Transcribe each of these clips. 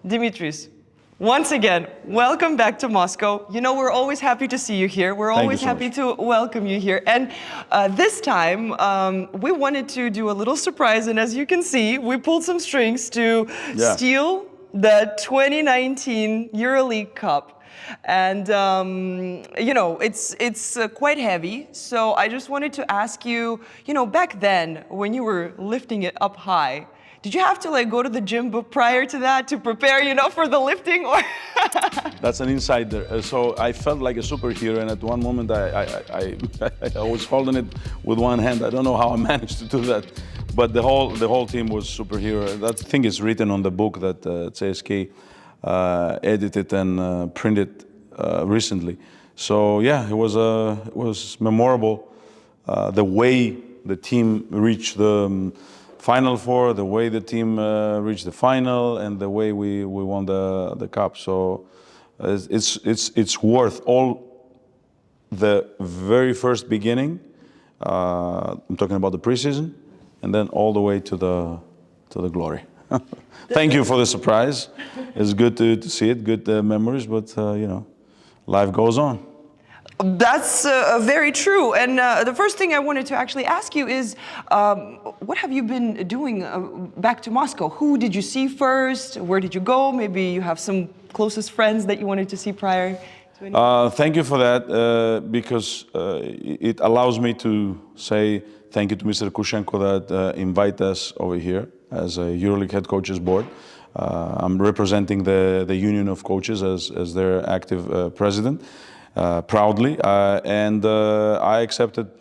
Dimitris, once again, welcome back to Moscow. You know, we're always happy to see you here. We're always happy to welcome you here. And this time, we wanted to do a little surprise. And as you can see, we pulled some strings to steal the 2019 EuroLeague Cup. And, you know, it's quite heavy. So I just wanted to ask you, you know, back then, when you were lifting it up high, did you have to like go to the gym prior to that to prepare, you know, for the lifting? Or That's an insider. So I felt like a superhero, and at one moment I was holding it with one hand. I don't know how I managed to do that, but the whole team was superhero. That thing is written on the book that CSKA edited and printed recently. So yeah, it was memorable. The way the team reached the Final Four, the way the team reached the final, and the way we won the cup. So it's worth all the very first beginning. I'm talking about the preseason, and then all the way to the glory. Thank you for the surprise. It's good to see it, good memories, but you know, life goes on. That's very true. And the first thing I wanted to actually ask you is, what have you been doing back to Moscow? Who did you see first? Where did you go? Maybe you have some closest friends that you wanted to see prior to anything? Thank you for that, because it allows me to say thank you to Mr. Kushenko that invited us over here as a EuroLeague head coaches board. I'm representing the union of coaches as their active president. Proudly, and I accepted,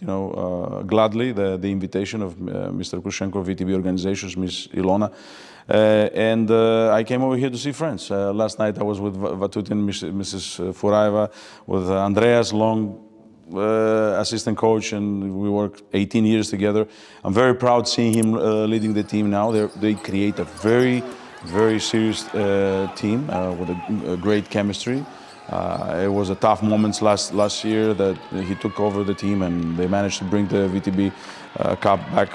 you know, gladly the invitation of Mr. Kushenko, VTB organizations, Ms. Ilona, and I came over here to see friends. Last night I was with Vatutin, Mrs. Furaeva, with Andreas, long assistant coach, and we worked 18 years together. I'm very proud seeing him leading the team now. They create a very serious team with a great chemistry. It was a tough moment last year that he took over the team, and they managed to bring the VTB Cup back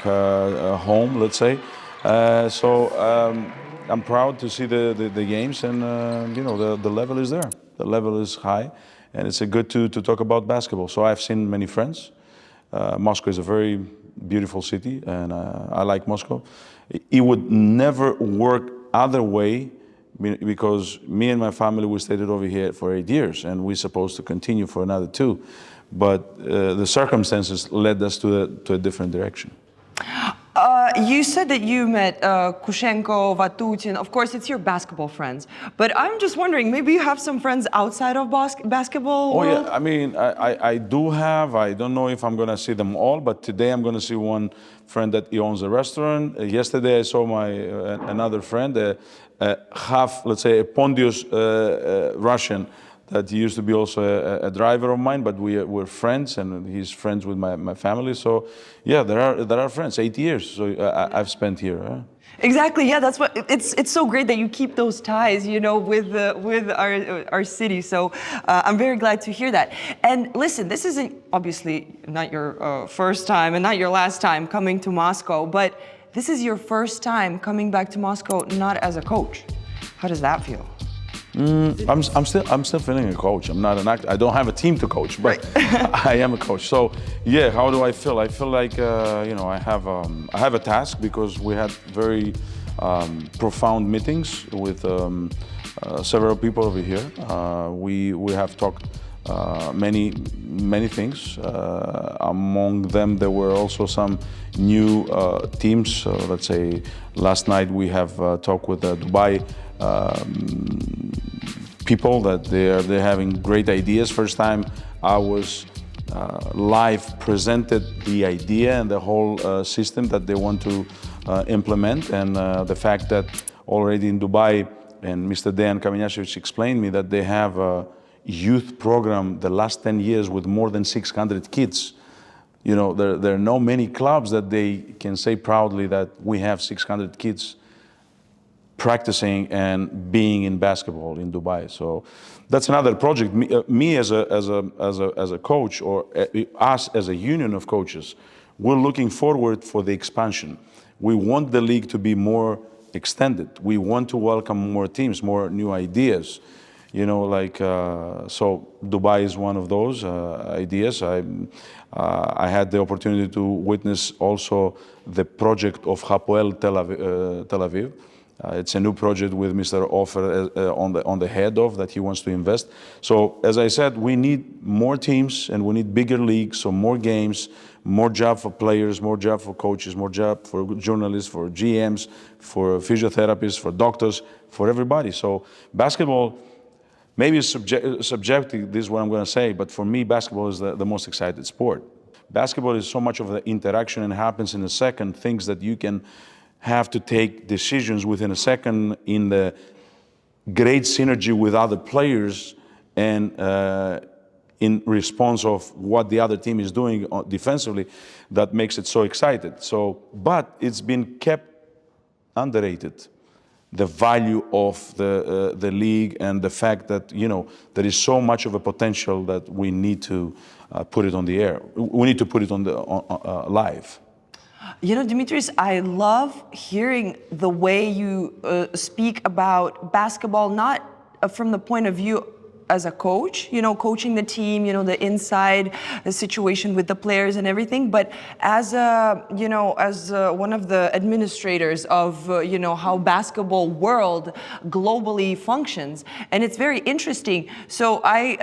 home, let's say. So I'm proud to see the games, and you know, the level is there. The level is high, and it's good to talk about basketball. So I've seen many friends. Moscow is a very beautiful city, and I like Moscow. It would never work other way, because me and my family, we stayed over here for 8 years, and we're supposed to continue for another 2. But the circumstances led us to a different direction. You said that you met Kushenko, Vatutin. Of course, it's your basketball friends. But I'm just wondering, maybe you have some friends outside of basketball world? Oh yeah, I mean, I do have. I don't know if I'm going to see them all, but today I'm going to see one friend that he owns a restaurant. Yesterday I saw another friend, half, let's say, a Pontius Russian, that he used to be also a driver of mine, but we're friends, and he's friends with my family. So yeah, there are friends. 8 years so I've spent here. Exactly. Yeah, that's what it's so great that you keep those ties, you know, with our city. So I'm very glad to hear that. And listen, this isn't obviously not your first time and not your last time coming to Moscow, but this is your first time coming back to Moscow not as a coach. How does that feel? I'm still feeling a coach. I'm not an actor. I don't have a team to coach, but right. I am a coach. So yeah, how do I feel? I feel like you know, I have a task, because we had very profound meetings with several people over here. We have talked many things. Among them, there were also some new teams. Let's say last night we have talked with Dubai people that they're having great ideas. First time I was live presented the idea and the whole system that they want to implement, and the fact that already in Dubai, and Mr. Dejan Kamenjašević explained me that they have a youth program the last 10 years with more than 600 kids. You know, there are no many clubs that they can say proudly that we have 600 kids practicing and being in basketball in Dubai. So that's another project. Me as a coach, or us as a union of coaches, we're looking forward for the expansion. We want the league to be more extended. We want to welcome more teams, more new ideas. You know, like, so Dubai is one of those ideas. I had the opportunity to witness also the project of Hapoel Tel Aviv. It's a new project with Mr. Offer on the head of that he wants to invest. So as I said, we need more teams and we need bigger leagues, so more games, more job for players, more job for coaches, more job for journalists, for GMs, for physiotherapists, for doctors, for everybody. So basketball, maybe it's subjective, this is what I'm going to say, but for me, basketball is the most exciting sport. Basketball is so much of the interaction and happens in a second, things that you can have to take decisions within a second in the great synergy with other players and in response of what the other team is doing defensively, that makes it so excited. So, but it's been kept underrated. The value of the league and the fact that, you know, there is so much of a potential that we need to put it on the air. We need to put it on the live. You know, Dimitris, I love hearing the way you speak about basketball, not from the point of view as a coach, you know, coaching the team, you know, the inside the situation with the players and everything, but as a, you know, as one of the administrators of, you know, how basketball world globally functions. And it's very interesting. So I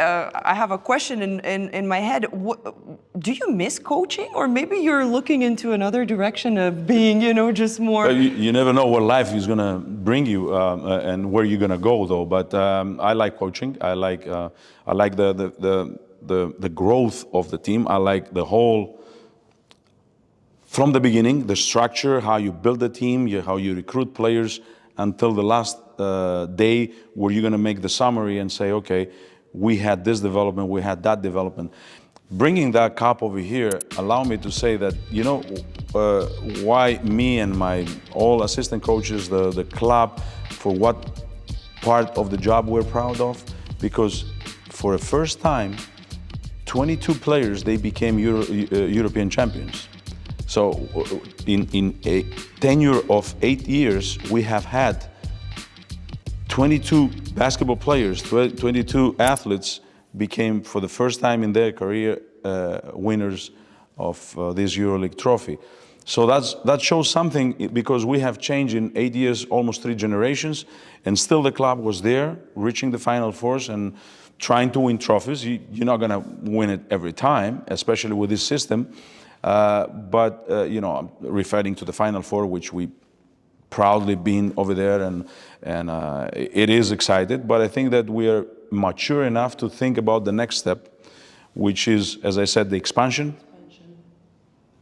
have a question in my head. Do you miss coaching, or maybe you're looking into another direction of being, you know, just more? You never know what life is going to bring you and where you're going to go, though. But I like coaching. I like the growth of the team. I like the whole, from the beginning, the structure, how you build the team, how you recruit players until the last day where you're going to make the summary and say, okay, we had this development, we had that development. Bringing that cup over here allow me to say that, you know, why me and my all assistant coaches, the club, for what part of the job we're proud of, because for the first time, 22 players, they became European champions. So in a tenure of 8 years, we have had 22 basketball players, 22 athletes became for the first time in their career winners of this EuroLeague trophy. So that shows something, because we have changed in 8 years, almost 3 generations, and still the club was there, reaching the Final Fours and trying to win trophies. You're not going to win it every time, especially with this system. But you know, I'm referring to the Final Four, which we proudly been over there, and it is excited. But I think that we are mature enough to think about the next step, which is, as I said, the expansion.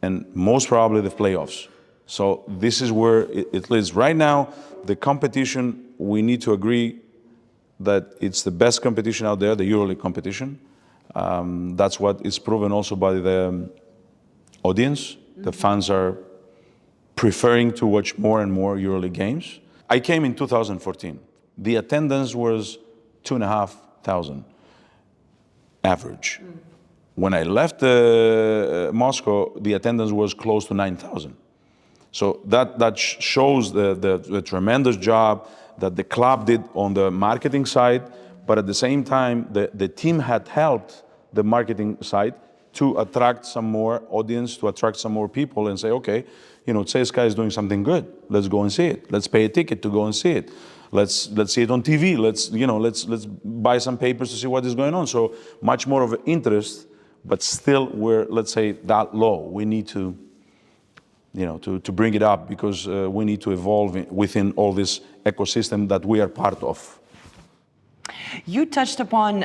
And most probably the playoffs. So this is where it leads. Right now, the competition, we need to agree that it's the best competition out there, the EuroLeague competition. That's what is proven also by the audience. The fans are preferring to watch more and more EuroLeague games. I came in 2014. The attendance was 2,500 average. When I left Moscow, the attendance was close to 9,000. So that shows the tremendous job that the club did on the marketing side, but at the same time, the team had helped the marketing side to attract some more audience, to attract some more people and say, okay, you know, CSKA is doing something good. Let's go and see it. Let's pay a ticket to go and see it. Let's see it on TV. Let's buy some papers to see what is going on. So much more of an interest, but still we're, let's say, that low. We need to, you know, to bring it up, because we need to evolve within all this ecosystem that we are part of. You touched upon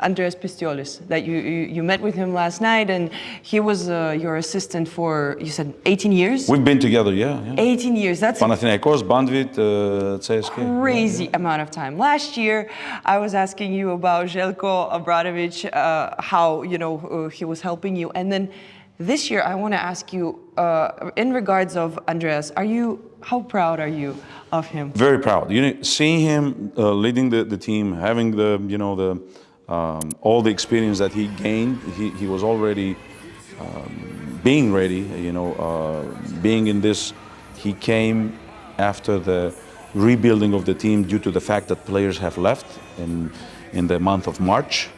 Andreas Pistiolis, that you met with him last night, and he was your assistant for, you said, 18 years? We've been together, yeah. 18 years, that's Panathinaikos, Bandit, CSKA. Crazy amount of time. Last year, I was asking you about Željko Obradović, how, you know, he was helping you, and then this year, I want to ask you, in regards of Andreas, how proud are you of him? Very proud. You know, seeing him leading the team, having the, you know, all the experience that he gained, he was already being ready, you know, being in this He came after the rebuilding of the team due to the fact that players have left in the month of March.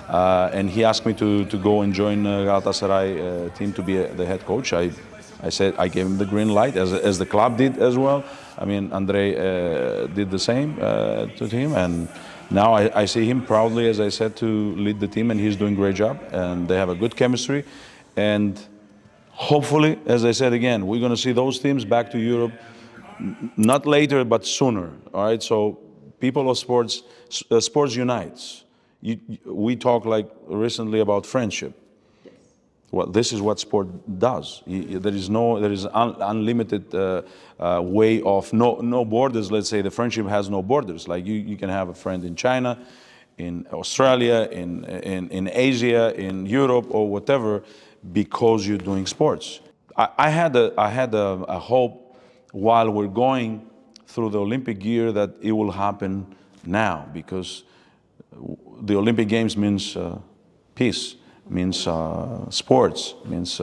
And he asked me to go and join Galatasaray team to be the head coach. I said I gave him the green light, as the club did as well. I mean, Andre did the same to him, and now I see him proudly, as I said, to lead the team, and he's doing a great job, and they have a good chemistry. And hopefully, as I said again, we're going to see those teams back to Europe, not later, but sooner, all right? So people of sports, sports unites. We talk like recently about friendship. Well, this is what sport does. There is unlimited way of no borders. Let's say the friendship has no borders. Like you can have a friend in China, in Australia, in Asia, in Europe, or whatever, because you're doing sports. I had a hope while we're going through the Olympic year that it will happen now, because the Olympic Games means peace. Means sports, means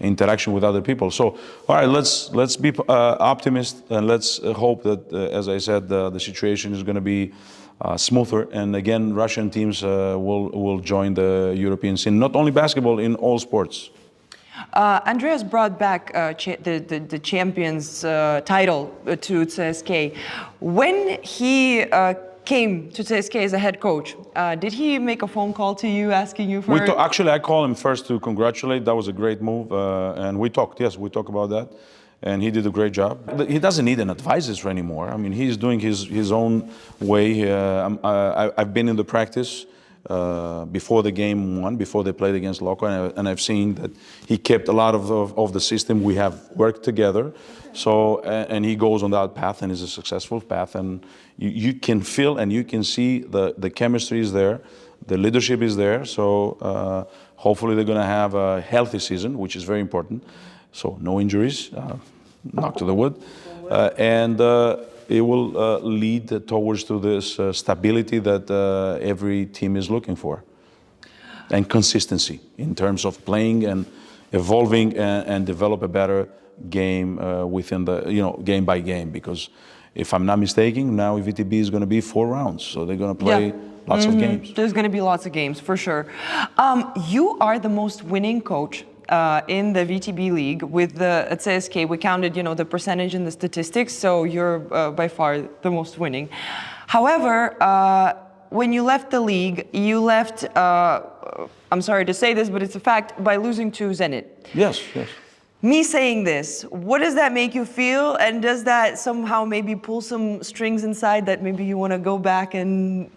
interaction with other people. So, all right, let's be optimist, and let's hope that, as I said, the situation is going to be smoother. And again, Russian teams will join the European scene, not only basketball, in all sports. Andreas brought back the champions title to ЦСКА. When he came to ЦСКА as a head coach, did he make a phone call to you asking you for... Actually, I called him first to congratulate. That was a great move. And we talked, yes, we talked about that. And he did a great job. He doesn't need an advisor anymore. I mean, he's doing his own way. I've been in the practice before the game one, before they played against Loco, and I've seen that he kept a lot of the system. We have worked together. So, and he goes on that path, and is a successful path. And you can feel and you can see the chemistry is there, the leadership is there. So hopefully they're going to have a healthy season, which is very important. So no injuries, knock to the wood, and it will lead towards to this stability that every team is looking for, and consistency in terms of playing and evolving and develop a better game within the game by game. Because if I'm not mistaken, now VTB is going to be 4 rounds, so they're going to play lots of games. There's going to be lots of games for sure. You are the most winning coach in the VTB league with the ЦСКА. We counted, the percentage in the statistics, so you're by far the most winning. However, when you left the league, you left, I'm sorry to say this, but it's a fact, by losing to Zenit. Yes, yes. Me saying this, what does that make you feel? And does that somehow maybe pull some strings inside that maybe you want to go back and,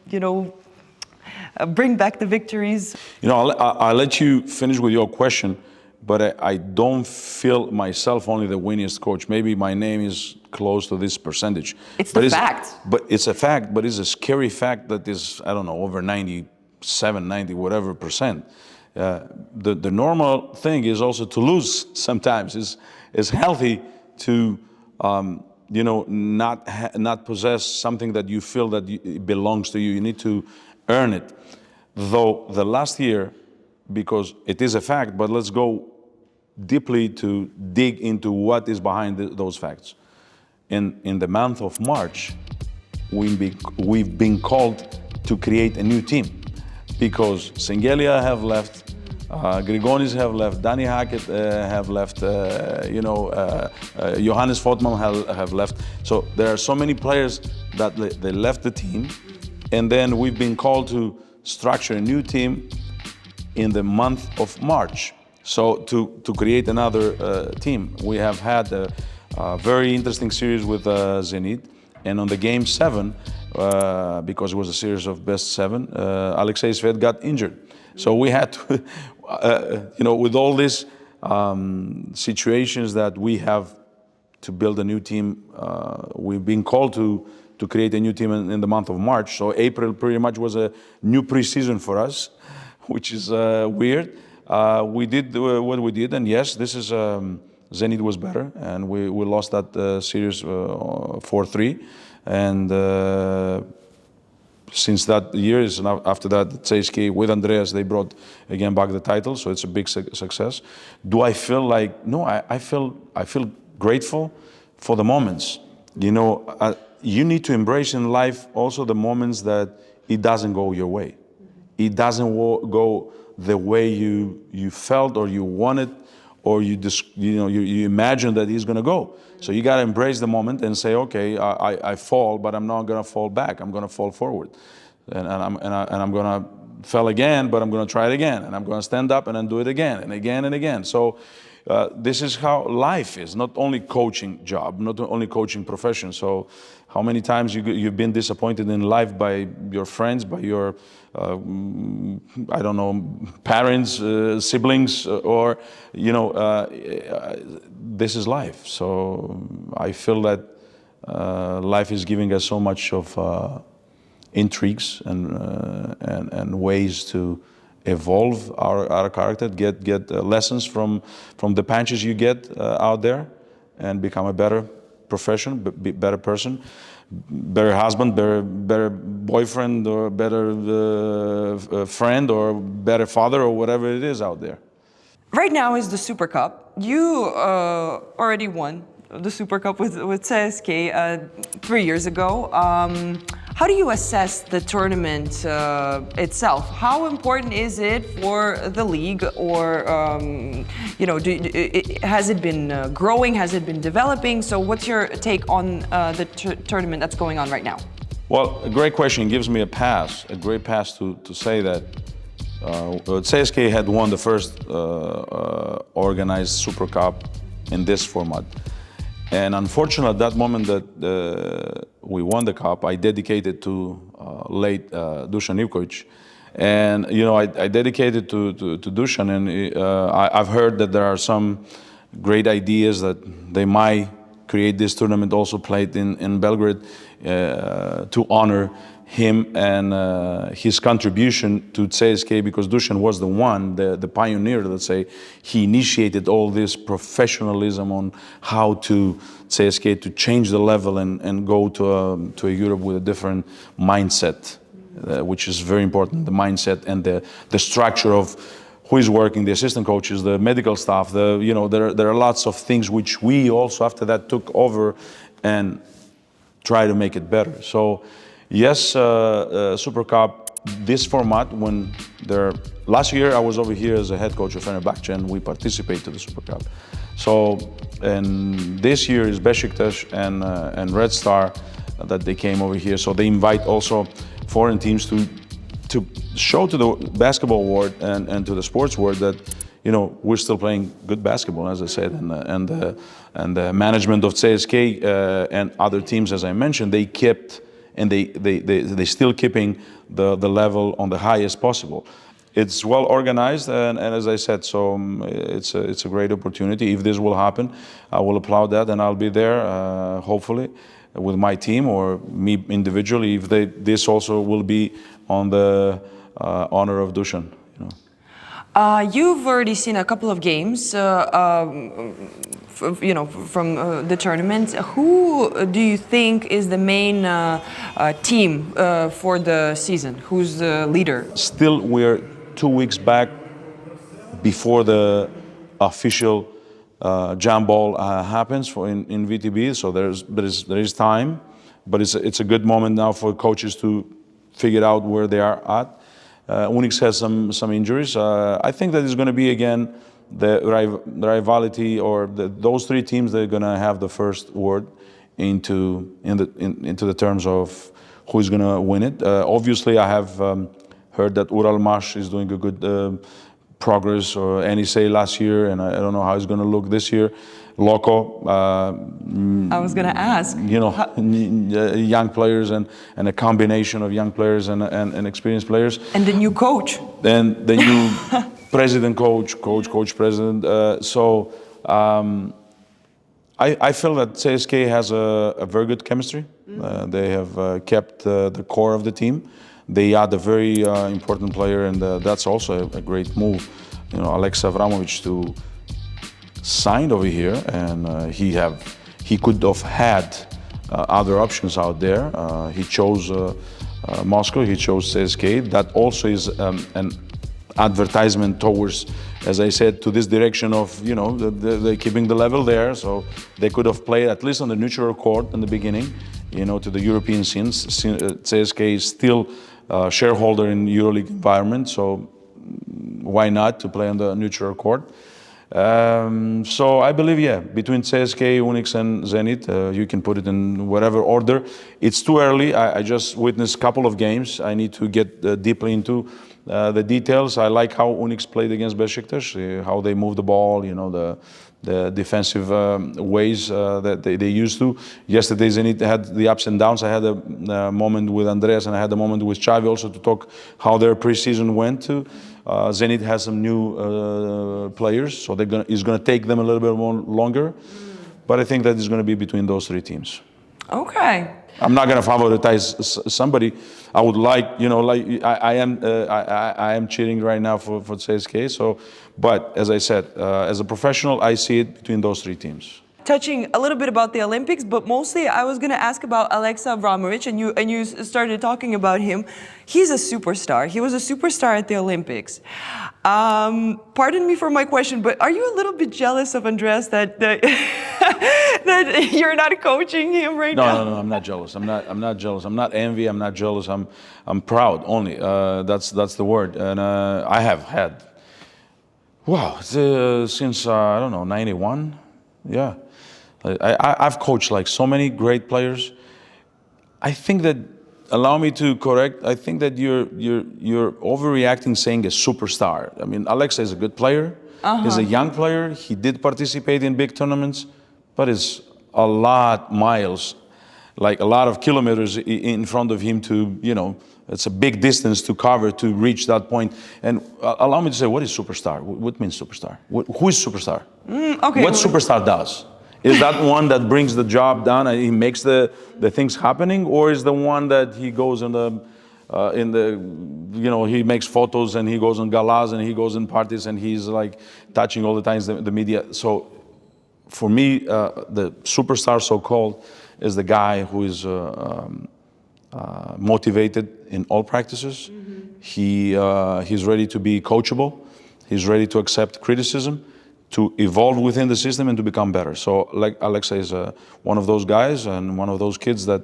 bring back the victories? I'll let you finish with your question, but I don't feel myself only the winningest coach. Maybe my name is close to this percentage. It's the fact. But it's a fact, but it's a scary fact that is, I don't know, over 97, 90, whatever percent. The normal thing is also to lose sometimes. It's healthy to, not possess something that you feel that it belongs to you. You need to earn it. Though the last year, because it is a fact, but let's go deeply to dig into what is behind those facts. In the month of March, we've been called to create a new team, because Sengelia have left, Grigonis have left, Dani Hackett have left, Johannes Fotman have left. So there are so many players that they left the team, and then we've been called to structure a new team in the month of March. So to create another team. We have had a very interesting series with Zenit, and on the game 7, because it was a series of best 7, Alexei Svet got injured. So we had to, with all these situations that we have to build a new team, we've been called to create a new team in the month of March. So April pretty much was a new preseason for us, which is weird. We did what we did, and yes, this is Zenit was better, and we lost that series 4-3, and since that year is after that ЦСКА with Andreas, they brought again back the title, so it's a big success. Do I feel like no? I feel grateful for the moments. You know, you need to embrace in life also the moments that it doesn't go your way. It doesn't go the way you felt or you wanted, or you imagine that it's going to go. So you got to embrace the moment and say, okay, I fall, but I'm not going to fall back. I'm going to fall forward, and I'm going to fall again, but I'm going to try it again, and I'm going to stand up and then do it again and again and again. So this is how life is. Not only coaching job, not only coaching profession. So how many times you've been disappointed in life by your friends, by your I don't know, parents, siblings, or this is life. So I feel that life is giving us so much of intrigues and ways to evolve our character, get lessons from the punches you get out there, and become a better profession, better person, better husband, better boyfriend, or better friend, or better father, or whatever it is out there. Right now is the Super Cup. You already won the Super Cup with CSKA 3 years ago. How do you assess the tournament itself? How important is it for the league, or has it been growing? Has it been developing? So what's your take on the tournament that's going on right now? Well, a great question. It gives me a great pass to say that CSKA had won the first organized Super Cup in this format. And unfortunately, at that moment that we won the cup, I dedicated to late Dushan Ivkovich. And, I dedicated to Dushan, and I've heard that there are some great ideas that they might create this tournament also played in Belgrade to honor him and his contribution to CSKA, because Dushan was the pioneer, let's say. He initiated all this professionalism on how to CSKA to change the level and go to a Europe with a different mindset, which is very important, the mindset and the structure of who is working, the assistant coaches, the medical staff, there are lots of things which we also after that took over and try to make it better. So yes, Super Cup, this format, last year I was over here as a head coach of Fenerbahce, and we participated to the Super Cup. So, and this year is Besiktas and Red Star that they came over here. So they invite also foreign teams to show to the basketball world and to the sports world that we're still playing good basketball, as I said, and the management of CSKA and other teams, as I mentioned, they kept. And they still keeping the level on the highest possible. It's well organized, and as I said, so it's a great opportunity. If this will happen, I will applaud that, and I'll be there, hopefully, with my team or me individually. If this also will be on the honor of Dushan. You've already seen a couple of games, from the tournament. Who do you think is the main team for the season? Who's the leader? Still, we're 2 weeks back before the official jump ball happens in VTB. So there is time, but it's a good moment now for coaches to figure out where they are at. Unix has some injuries. I think that it's going to be again the rivalry, or those three teams that are going to have the first word into the terms of who's going to win it. Obviously, I have heard that Uralmash is doing a good progress, or NSA last year, and I don't know how it's going to look this year. Loco. I was going to ask. Young players and a combination of young players and experienced players. And the new coach. And the new president, coach, president. I feel that CSKA has a very good chemistry. They have kept the core of the team. They add a very important player, and that's also a great move. Alexa Avramovich to sign over here, and he could have had other options out there. He chose Moscow. He chose CSKA. That also is advertisement towards, as I said, to this direction of, the keeping the level there. So they could have played at least on the neutral court in the beginning, to the European scenes. CSKA is still a shareholder in EuroLeague environment, so why not to play on the neutral court? So I believe, between CSKA, Unix and Zenit, you can put it in whatever order. It's too early. I just witnessed a couple of games. I need to get deeply into the details. I like how Unix played against Besiktas, how they move the ball, the defensive ways that they used to. Yesterday, Zenit had the ups and downs. I had a moment with Andreas and I had a moment with Xavi also to talk how their preseason went to. Zenit has some new players, so it's going to take them a little bit more longer. But I think that it's going to be between those three teams. Okay. I'm not going to favoritize somebody. I would like, I am cheering right now for CSKA. So, but as I said, as a professional, I see it between those three teams. Touching a little bit about the Olympics, but mostly I was going to ask about Alexa Avramovich, and you started talking about him. He's a superstar. He was a superstar at the Olympics. Pardon me for my question, but are you a little bit jealous of Andreas that that you're not coaching him right now? No, I'm not jealous. I'm not jealous. I'm not envy. I'm not jealous. I'm proud only. That's the word. And I have had, since I don't know, 91. Yeah. I've coached like so many great players. I think that, allow me to correct, I think that you're overreacting saying a superstar. I mean, Alexa is a good player. He's a young player. He did participate in big tournaments, but it's a lot miles, like a lot of kilometers in front of him to, it's a big distance to cover to reach that point. And allow me to say, what is superstar? What means superstar? Who is superstar? Okay. What superstar does? Is that one that brings the job done and he makes the things happening, or is the one that he goes in he makes photos and he goes on galas and he goes in parties and he's like touching all the times the media? So for me, the superstar so-called is the guy who is motivated in all practices. He's ready to be coachable. He's ready to accept criticism, to evolve within the system and to become better. So like Alexa is one of those guys and one of those kids that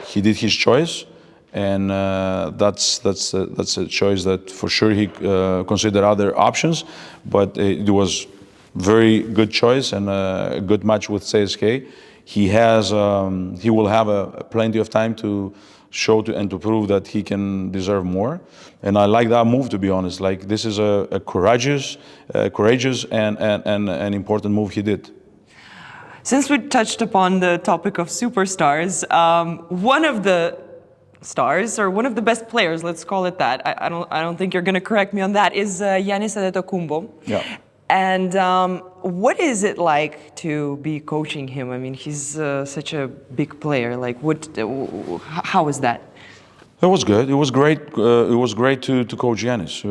he did his choice, and that's a choice that for sure he considered other options, but it was very good choice and a good match with CSKA. He will have plenty of time to show and to prove that he can deserve more. And I like that move, to be honest. Like, this is a courageous and an important move he did. Since we touched upon the topic of superstars, one of the stars, or one of the best players, let's call it that, I don't think you're going to correct me on that, is Яннис Адетокумбо. Yeah. And what is it like to be coaching him? I mean, he's such a big player. Like, how was that? It was good. It was great. It was great to coach Яннис.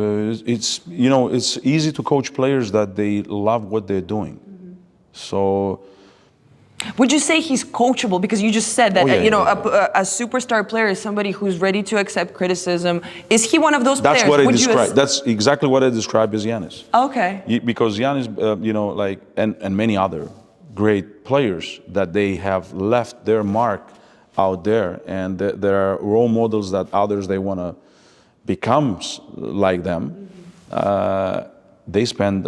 It's easy to coach players that they love what they're doing. So. Would you say he's coachable? Because you just said that, a superstar player is somebody who's ready to accept criticism. Is he one of those players? That's what I described. That's exactly what I described as Яннис. Okay. Because Яннис, and many other great players, that they have left their mark out there, and there are role models that others, they want to become like them. They spend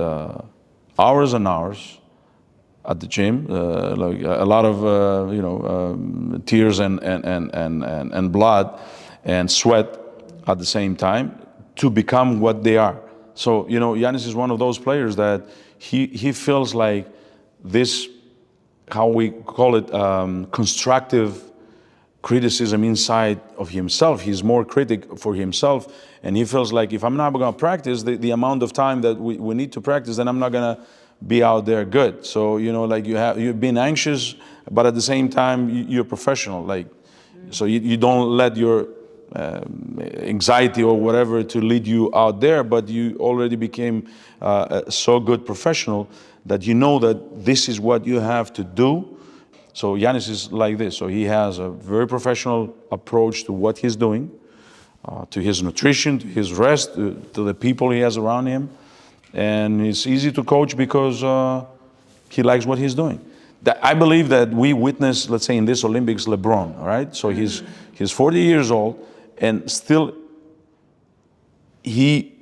hours and hours at the gym, like a lot of tears and blood and sweat at the same time to become what they are. So Яннис is one of those players that he feels like this, how we call it, constructive criticism inside of himself. He's more critic for himself, and he feels like, if I'm not going to practice the amount of time that we need to practice, then I'm not going to be out there good. So you've been anxious, but at the same time you're professional. So you don't let your anxiety or whatever to lead you out there, but you already became so good professional that you know that this is what you have to do. So Яннис is like this. So he has a very professional approach to what he's doing. to his nutrition, to his rest, to the people he has around him. And it's easy to coach because he likes what he's doing. I believe that we witnessed, let's say in this Olympics, LeBron, all right? So he's 40 years old and still he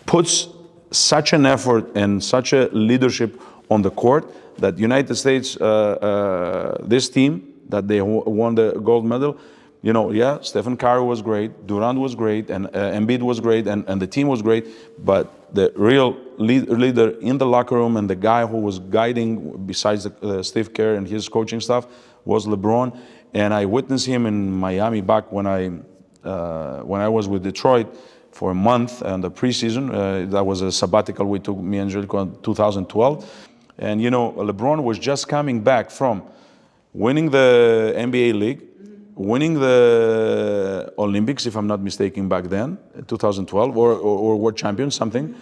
puts such an effort and such a leadership on the court that United States, this team, that they won the gold medal, you know, yeah, Stephen Curry was great, Durant was great, and Embiid was great, and the team was great, but the real leader in the locker room and the guy who was guiding, besides Steve Kerr and his coaching staff, was LeBron. And I witnessed him in Miami back when I was with Detroit for a month in the preseason. That was a sabbatical we took, me and Jelko, in 2012. And you know, LeBron was just coming back from winning the NBA League, winning the Olympics, if I'm not mistaken, back then, 2012, or world champion, something.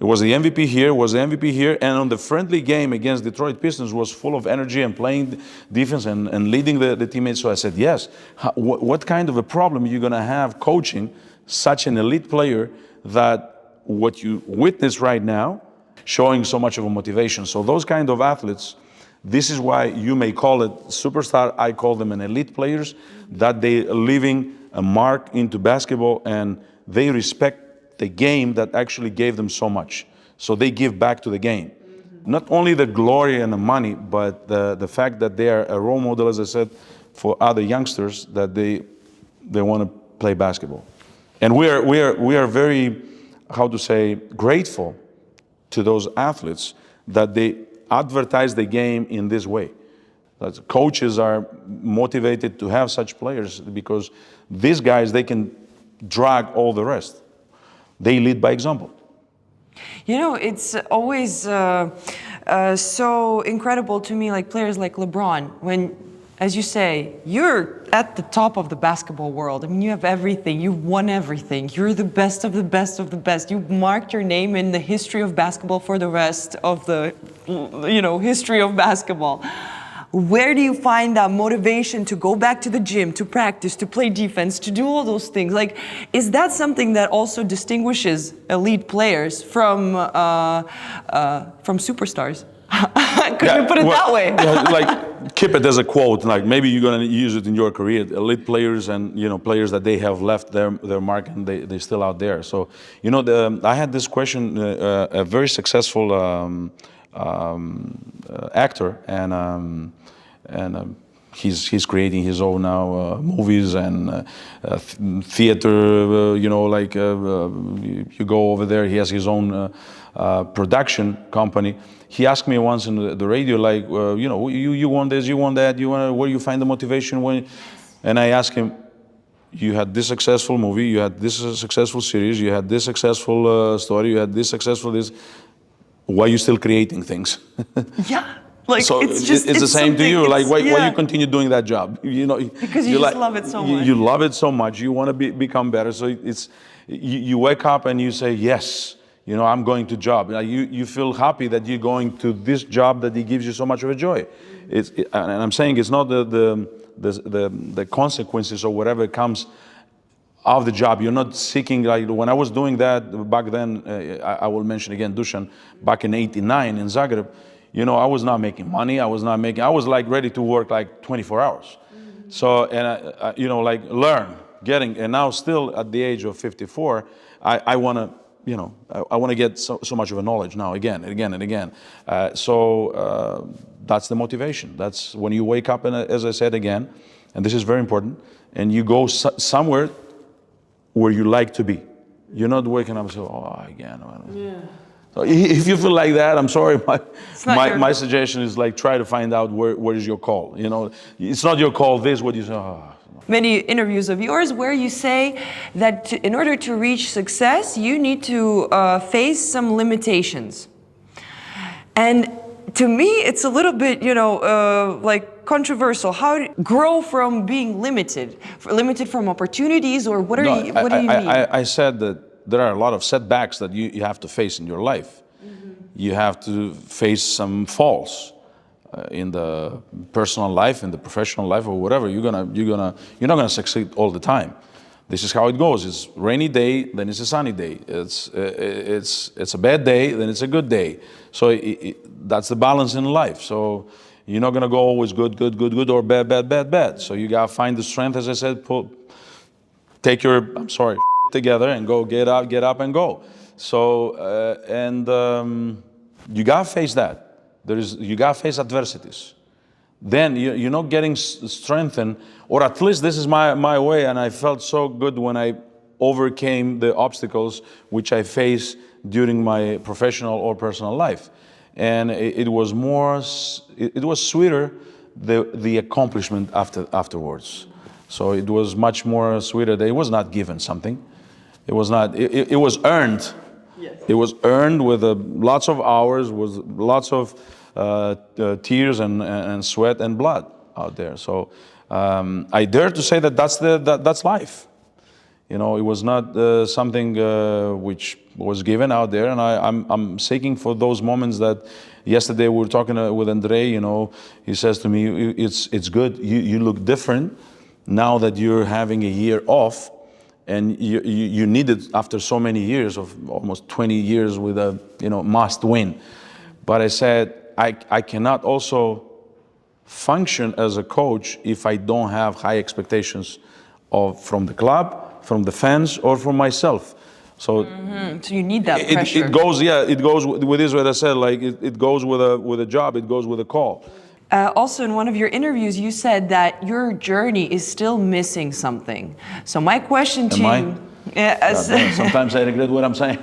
It was the MVP here, and on the friendly game against Detroit Pistons was full of energy and playing defense and leading the teammates. So I said, yes, what kind of a problem are you gonna have coaching such an elite player that what you witness right now, showing so much of a motivation. So those kind of athletes, this is why you may call it superstar, I call them an elite players, that they are leaving a mark into basketball and they respect the game that actually gave them so much. So they give back to the game. Not only the glory and the money, but the fact that they are a role model, as I said, for other youngsters, that they want to play basketball. And we are very, how to say, grateful to those athletes that they advertise the game in this way. That coaches are motivated to have such players because these guys, they can drag all the rest. They lead by example. You know, it's always so incredible to me, like players like LeBron, when, as you say, you're at the top of the basketball world. I mean, you have everything. You've won everything. You're the best of the best of the best. You've marked your name in the history of basketball for the rest of the, you know, history of basketball. Where do you find that motivation to go back to the gym, to practice, to play defense, to do all those things? Like, is that something that also distinguishes elite players from superstars? Could you put it that way? Like, keep it as a quote. Like, maybe you're gonna use it in your career. Elite players and, you know, players that they have left their mark and they're still out there. So, you know, I had this question. A very successful actor and he's creating his own now movies and theater. You know, like you go over there. He has his own production company. He asked me once in the radio, like, you know, you want this, you want that, you want where you find the motivation when? And I asked him, you had this successful movie, you had this successful series, you had this successful story, you had this successful this. Why are you still creating things? Yeah. Like, so it's the same to you. Like, why you continue doing that job? You know, because you just love it so much. You love it so much. You want to become better. So it's you wake up and you say, yes, you know, I'm going to job. You feel happy that you're going to this job that it gives you so much of a joy. And I'm saying it's not the consequences or whatever comes of the job. You're not seeking, like when I was doing that back then, I will mention again Dushan, back in '89 in Zagreb, you know, I was not making money. I was like ready to work like 24 hours. So, and I, you know, like learn, and now still at the age of 54, I want to, you know, I want to get so much of a knowledge now again and again and again. So that's the motivation. That's when you wake up, and as I said again, and this is very important, and you go somewhere where you like to be. You're not waking up and saying, oh, again. Yeah. So if you feel like that, I'm sorry, my suggestion is like try to find out where is your call. You know, it's not your call, this, what you say, oh. Many interviews of yours where you say that in order to reach success, you need to face some limitations. And to me, it's a little bit, you know, like controversial. How to grow from being limited from opportunities, or what do you mean? I said that there are a lot of setbacks that you have to face in your life. You have to face some falls in the personal life, in the professional life, or whatever. You're not gonna succeed all the time. This is how it goes. It's rainy day, then it's a sunny day. It's a bad day, then it's a good day. So that's the balance in life. So you're not gonna go always good, or bad. So you gotta find the strength, as I said, take your, together and go, get up and go. So, you gotta face that. You gotta face adversities. Then you're not getting strengthened, or at least this is my way, and I felt so good when I overcame the obstacles which I faced during my professional or personal life. And it was sweeter, the accomplishment afterwards. So it was much more sweeter. It was not given something. It was not. It was earned. Yes. It was earned with lots of hours, with lots of tears and sweat and blood out there. So I dare to say that that's life. You know, it was not something which was given out there, and I'm seeking for those moments that. Yesterday we were talking with Andre. You know, he says to me, "It's good. You look different now that you're having a year off, and you need it after so many years of almost 20 years with a must win." But I said, I cannot also function as a coach if I don't have high expectations from the club, from the fans, or from myself. So, so you need that pressure. It goes with this. What I said, like it goes with a job. It goes with a call. Also, in one of your interviews, you said that your journey is still missing something. So my question to you... Sometimes I regret what I'm saying.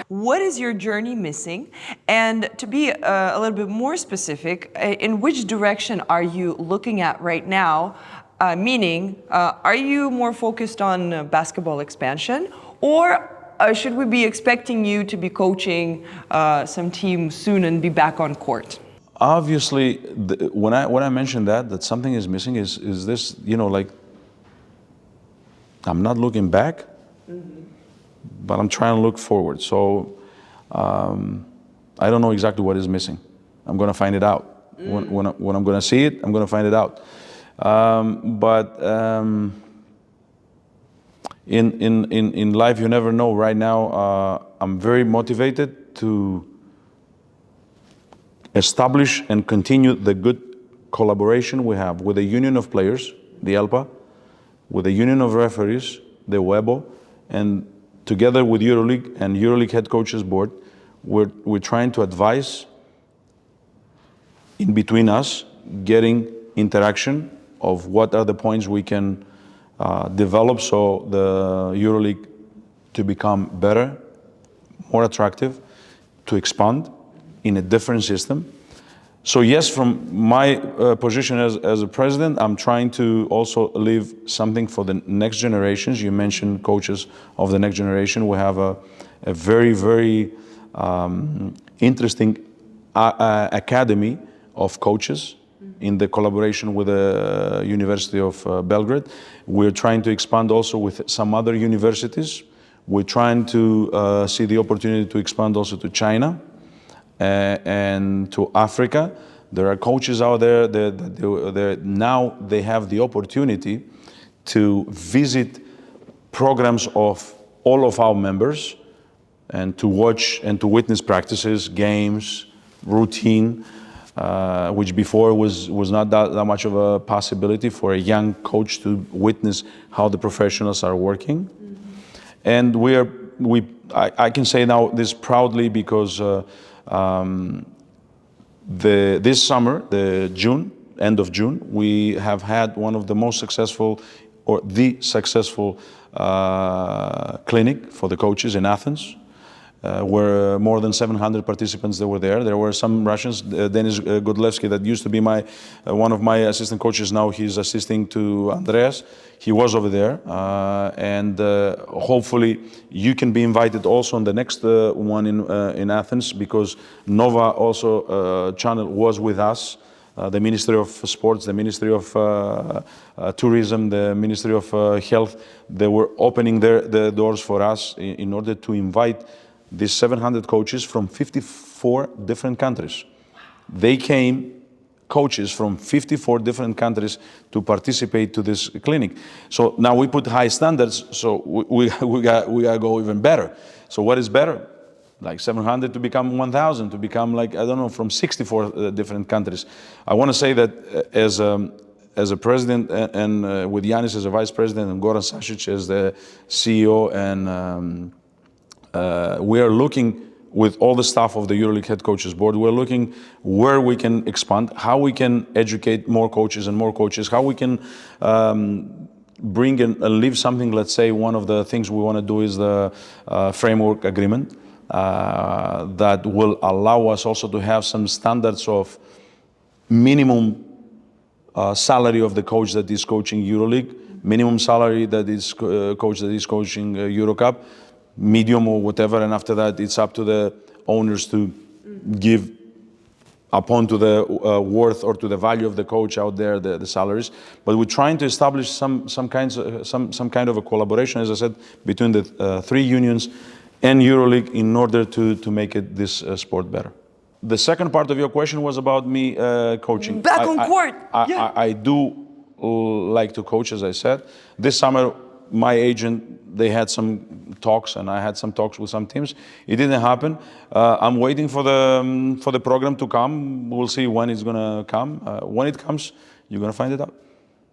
What is your journey missing? And to be a little bit more specific, in which direction are you looking at right now? Meaning, are you more focused on basketball expansion, or should we be expecting you to be coaching some team soon and be back on court? Obviously, when I mentioned that something is missing is this, like I'm not looking back, but I'm trying to look forward. So I don't know exactly what is missing. I'm going to find it out. When I'm going to see it, I'm going to find it out. But in life, you never know. Right now, I'm very motivated to establish and continue the good collaboration we have with the Union of Players, the ELPA, with the Union of Referees, the WEBO, and together with EuroLeague and EuroLeague Head Coaches Board, we're trying to advise in between us, getting interaction of what are the points we can develop so the EuroLeague to become better, more attractive, to expand in a different system. So yes, from my position as a president, I'm trying to also leave something for the next generations. You mentioned coaches of the next generation. We have a very, very interesting academy of coaches in the collaboration with the University of Belgrade. We're trying to expand also with some other universities. We're trying to see the opportunity to expand also to China and to Africa. There are coaches out there that now they have the opportunity to visit programs of all of our members and to watch and to witness practices, games, routine, which before was not that much of a possibility for a young coach to witness how the professionals are working. And I can say now this proudly because this summer, end of June, we have had one of the most successful, or the successful clinic for the coaches in Athens, where more than 700 participants that were there. There were some Russians, Denis Godlevsky, that used to be one of my assistant coaches. Now he's assisting to Andreas. He was over there, and hopefully you can be invited also on the next one in Athens, because Nova also channel was with us. The Ministry of Sports, the Ministry of Tourism, the Ministry of Health, they were opening their doors for us in order to invite these 700 coaches from 54 different countries. They came coaches from 54 different countries to participate to this clinic. So now we put high standards, so we gotta go even better. So what is better? Like 700 to become 1,000, to become like, I don't know, from 64 different countries. I want to say that as a president and with Яннис as a vice president and Goran Sašić as the CEO, and we are looking with all the staff of the EuroLeague Head Coaches Board, we're looking where we can expand, how we can educate more coaches and more coaches, how we can bring and leave something. Let's say one of the things we want to do is the framework agreement that will allow us also to have some standards of minimum salary of the coach that is coaching EuroLeague, minimum salary that is coach that is coaching Eurocup, medium or whatever, and after that it's up to the owners to give upon to the worth or to the value of the coach out there the salaries. But we're trying to establish some kind of a collaboration, as I said, between the three unions and EuroLeague in order to make it this sport better. The second part of your question was about me coaching. Back on court. I do like to coach, as I said. This summer, my agent, they had some talks, and I had some talks with some teams. It didn't happen. I'm waiting for the program to come. We'll see when it's gonna come. When it comes, you're gonna find it out.